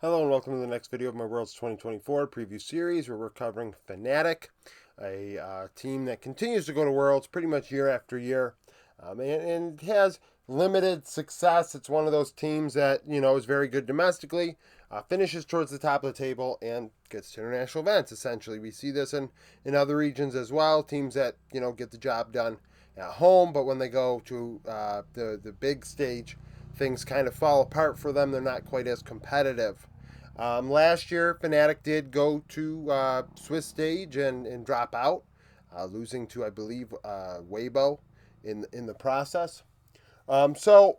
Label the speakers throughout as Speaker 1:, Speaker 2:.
Speaker 1: Hello and welcome to the next video of my Worlds 2024 preview series where we're covering Fnatic, a team that continues to go to Worlds pretty much year after year and has limited success. It's one of those teams that, is very good domestically, finishes towards the top of the table, and gets to international events, essentially. We see this in other regions as well, teams that, get the job done at home, but when they go to the big stage, things kind of fall apart for them. They're not quite as competitive. Last year, Fnatic did go to Swiss stage and drop out, losing to, I believe, Weibo in the process. So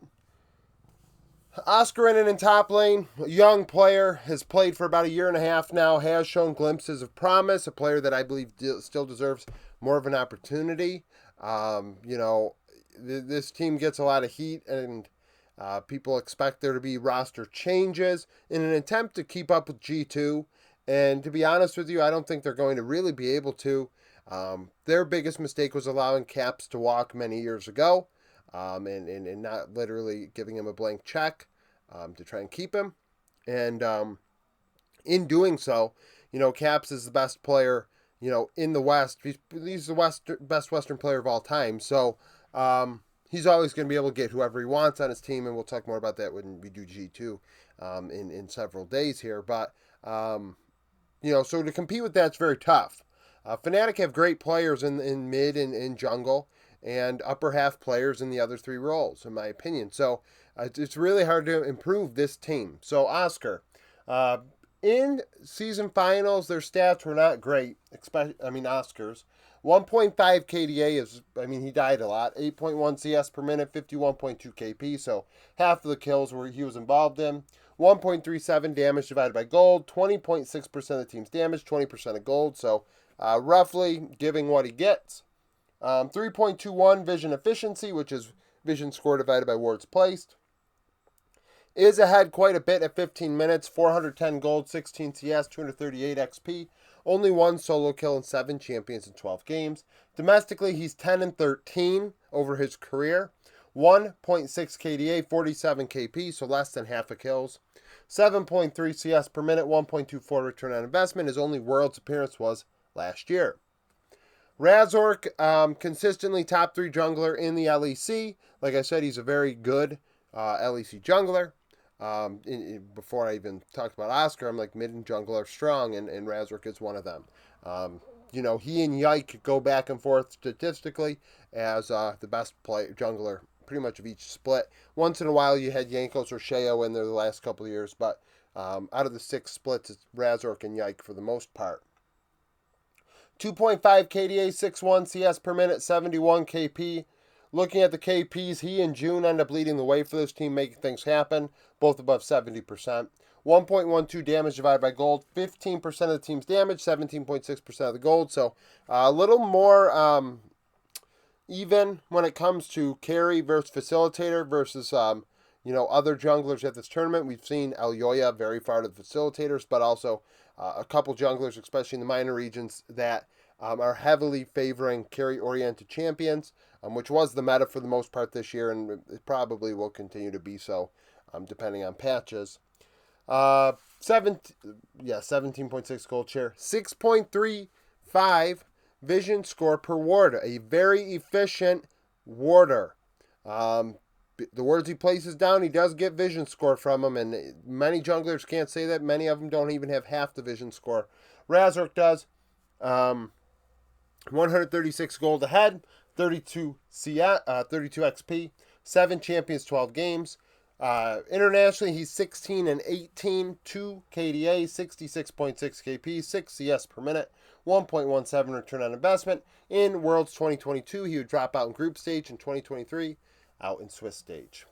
Speaker 1: Oscarinin in top lane, a young player, has played for about a year and a half now, has shown glimpses of promise, a player that I believe still deserves more of an opportunity. This team gets a lot of heat, and people expect there to be roster changes in an attempt to keep up with G2. And to be honest with you, I don't think they're going to really be able to. Their biggest mistake was allowing Caps to walk many years ago, and not literally giving him a blank check to try and keep him. And in doing so, Caps is the best player, in the West. He's the best Western player of all time. So he's always going to be able to get whoever he wants on his team, and we'll talk more about that when we do G2 in several days here. But, so to compete with that's very tough. Fnatic have great players in mid and in jungle, and upper half players in the other three roles, in my opinion. So it's really hard to improve this team. So Oscar, in season finals, their stats were not great. Oscar's 1.5 KDA is, he died a lot. 8.1 CS per minute, 51.2 KP, so half of the kills were he was involved in. 1.37 damage divided by gold, 20.6% of the team's damage, 20% of gold, so roughly giving what he gets. 3.21 vision efficiency, which is vision score divided by wards placed. Is ahead quite a bit at 15 minutes, 410 gold, 16 CS, 238 XP. Only one solo kill and 7 champions in 12 games. Domestically, he's 10 and 13 over his career. 1.6 KDA, 47 KP, so less than half a kills. 7.3 CS per minute, 1.24 return on investment. His only Worlds appearance was last year. Razork, consistently top 3 jungler in the LEC. Like I said, he's a very good LEC jungler. Before I even talked about Oscar, I'm like, mid and jungle are strong, and Razork is one of them. He and Yike go back and forth statistically as the best jungler pretty much of each split. Once in a while you had Jankos or Sheo in there the last couple of years, but out of the 6 splits, it's Razork and Yike for the most part. 2.5 KDA, 6.1 CS per minute, 71 KP. Looking at the KPs, he and June end up leading the way for this team, making things happen, both above 70%. 1.12 damage divided by gold, 15% of the team's damage, 17.6% of the gold. So a little more even when it comes to carry versus facilitator versus other junglers at this tournament. We've seen Elyoya very far to the facilitators, but also a couple junglers, especially in the minor regions, that are heavily favoring carry-oriented champions, which was the meta for the most part this year, and it probably will continue to be so, depending on patches. 17.6 gold share, 6.35 vision score per ward, a very efficient warder. The wards he places down, he does get vision score from them, and many junglers can't say that. Many of them don't even have half the vision score. Razork does. 136 gold ahead, 32 XP, 7 champions, 12 games. Internationally, he's 16 and 18, 2 KDA, 66.6 KP, 6 CS per minute, 1.17 return on investment. In Worlds 2022, he would drop out in group stage. In 2023, out in Swiss stage.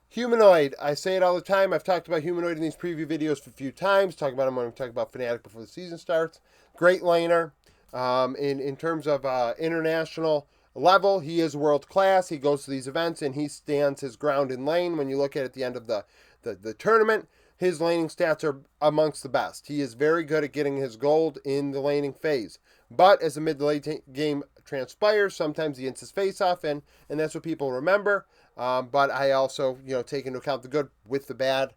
Speaker 1: Humanoid, I say it all the time. I've talked about Humanoid in these preview videos a few times. Talk about him when we talk about Fnatic before the season starts. Great laner. In terms of international level, he is world class. He goes to these events and he stands his ground in lane. When you look at the end of the tournament, his laning stats are amongst the best. He is very good at getting his gold in the laning phase. But as the mid to late game transpires, sometimes he ends his face off, and that's what people remember. But I also, take into account the good with the bad.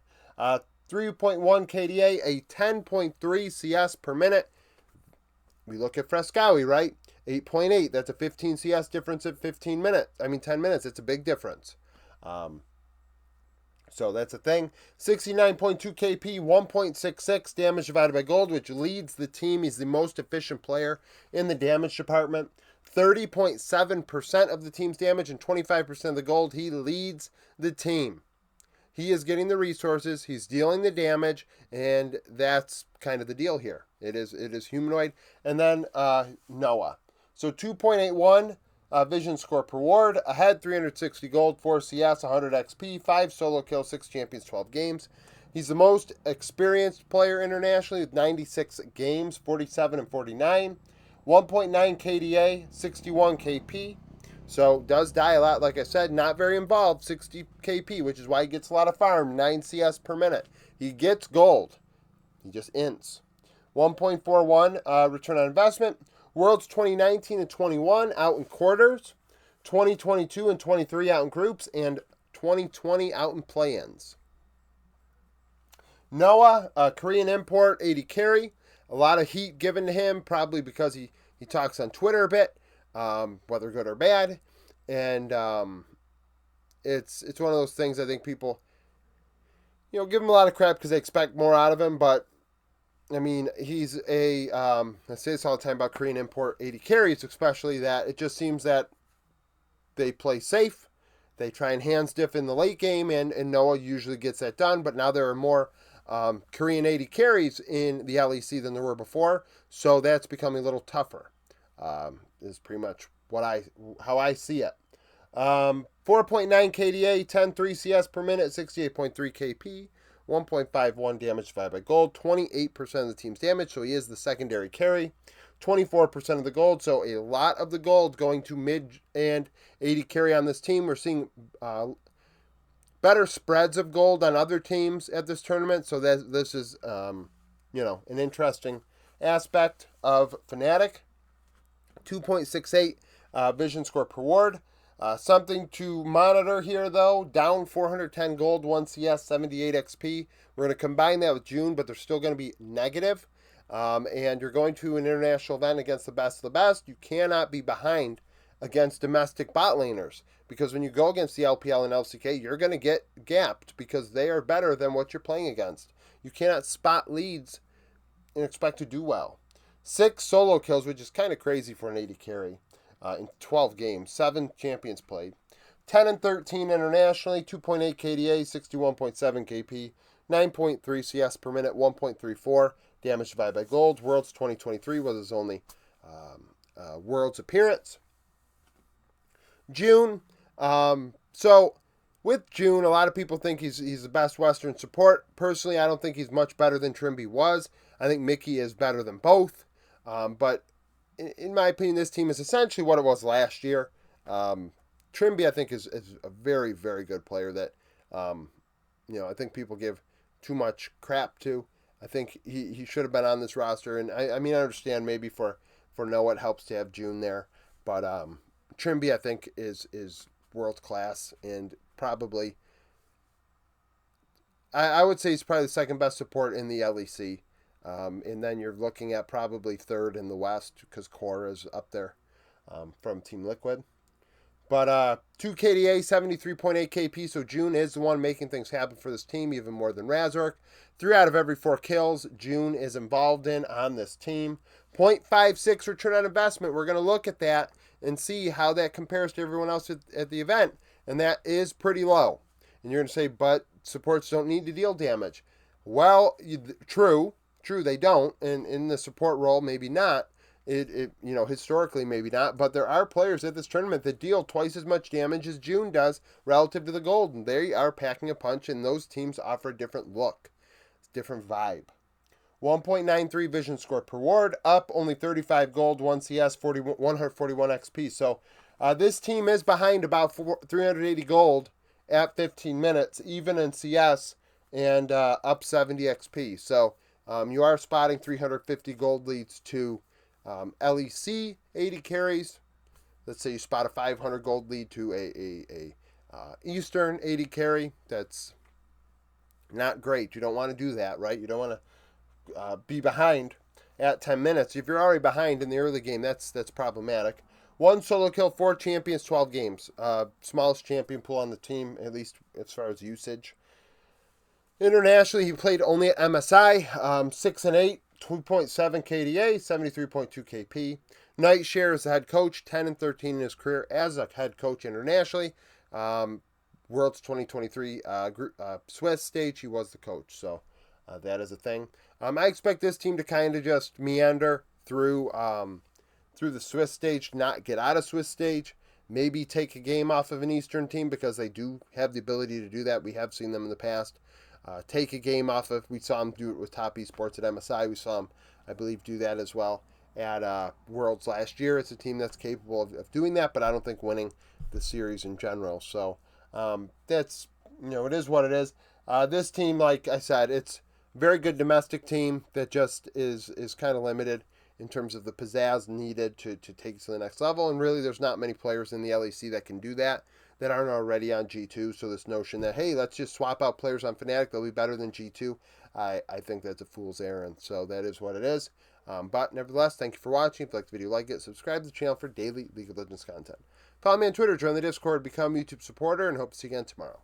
Speaker 1: 3.1 KDA, a 10.3 CS per minute. We look at Frescowi, right? 8.8. That's a 15 CS difference at 10 minutes. It's a big difference. So that's a thing. 69.2 KP, 1.66 damage divided by gold, which leads the team. He's the most efficient player in the damage department. 30.7% of the team's damage and 25% of the gold. He leads the team. He is getting the resources, he's dealing the damage, and that's kind of the deal here. It is Humanoid. And then Noah. So 2.81 vision score per ward, ahead 360 gold, 4 CS, 100 XP, 5 solo kills, 6 champions, 12 games. He's the most experienced player internationally with 96 games, 47 and 49. 1.9 KDA, 61 KP. So does die a lot, like I said, not very involved, 60 KP, which is why he gets a lot of farm, 9 CS per minute. He gets gold. He just ints. 1.41 return on investment. Worlds 2019 and 21 out in quarters. 2022 and 23 out in groups. And 2020 out in play-ins. Noah, Korean import, 80 carry. A lot of heat given to him, probably because he talks on Twitter a bit. Whether good or bad, and it's one of those things. I think people, give him a lot of crap because they expect more out of him. But I mean, he's I say this all the time about Korean import 80 carries, especially that it just seems that they play safe, they try and hands diff in the late game, and Noah usually gets that done. But now there are more Korean 80 carries in the LEC than there were before, so that's becoming a little tougher. Is pretty much how I see it. 4.9 KDA, 10.3 CS per minute, 68.3 KP, 1.51 damage divided by gold, 28% of the team's damage, so he is the secondary carry. 24% of the gold, so a lot of the gold going to mid and 80 carry on this team. We're seeing better spreads of gold on other teams at this tournament, so this is an interesting aspect of Fnatic. 2.68 vision score per ward. Something to monitor here, though. Down 410 gold, 1 CS, 78 XP. We're going to combine that with June, but they're still going to be negative. And you're going to an international event against the best of the best. You cannot be behind against domestic bot laners, because when you go against the LPL and LCK, you're going to get gapped because they are better than what you're playing against. You cannot spot leads and expect to do well. 6 solo kills, which is kind of crazy for an 80 carry in 12 games. 7 champions played. 10 and 13 internationally. 2.8 KDA, 61.7 KP, 9.3 CS per minute, 1.34 damage divided by gold. Worlds 2023 was his only Worlds appearance. June. So with June, a lot of people think he's the best Western support. Personally, I don't think he's much better than Trimby was. I think Mickey is better than both. But in my opinion, this team is essentially what it was last year. Trimby, I think, is a very, very good player that, I think people give too much crap to. I think he should have been on this roster. And I understand maybe for Noah it helps to have June there. But Trimby, I think, is world class and probably, I would say he's probably the second best support in the LEC. And then you're looking at probably third in the West because Core is up there from Team Liquid. But 2 KDA, 73.8 KP, so June is the one making things happen for this team, even more than Razork. 3 out of every 4 kills June is involved in on this team. 0.56 return on investment. We're going to look at that and see how that compares to everyone else at the event. And that is pretty low. And you're going to say, but supports don't need to deal damage. Well, true, they don't. And in the support role, maybe not. Historically maybe not, but there are players at this tournament that deal twice as much damage as June does relative to the gold, and they are packing a punch, and those teams offer a different look, different vibe. 1.93 vision score per ward, up only 35 gold, 1 CS, 141 XP. So this team is behind about 380 gold at 15 minutes, even in CS, and up 70 XP. So you are spotting 350 gold leads to LEC 80 carries. Let's say you spot a 500 gold lead to a Eastern 80 carry. That's Not great. You don't want to do that, right? You don't want to be behind at 10 minutes. If you're already behind in the early game, that's problematic. One solo kill, 4 champions, 12 games. Smallest champion pool on the team, at least as far as usage. Internationally, he played only at MSI, 6 and 8, 2.7 KDA, 73.2 KP. Night Share as the head coach, 10 and 13 in his career as a head coach internationally. Worlds 2023 Swiss stage, he was the coach, so that is a thing. I expect this team to kind of just meander through the Swiss stage, not get out of Swiss stage. Maybe take a game off of an Eastern team because they do have the ability to do that. We have seen them in the past. Take a game off of, we saw them do it with Top Esports at MSI. We saw them, I believe, do that as well at Worlds last year. It's a team that's capable of doing that, but I don't think winning the series in general. So that's, it is what it is. This team, like I said, it's a very good domestic team that just is kind of limited in terms of the pizzazz needed to take it to the next level. And really, there's not many players in the LEC that can do that aren't already on G2. So this notion that, hey, let's just swap out players on Fnatic, they'll be better than G2, I think that's a fool's errand. So that is what it is. But nevertheless, thank you for watching. If you like the video, like it. Subscribe to the channel for daily League of Legends content. Follow me on Twitter, join the Discord, become a YouTube supporter, and hope to see you again tomorrow.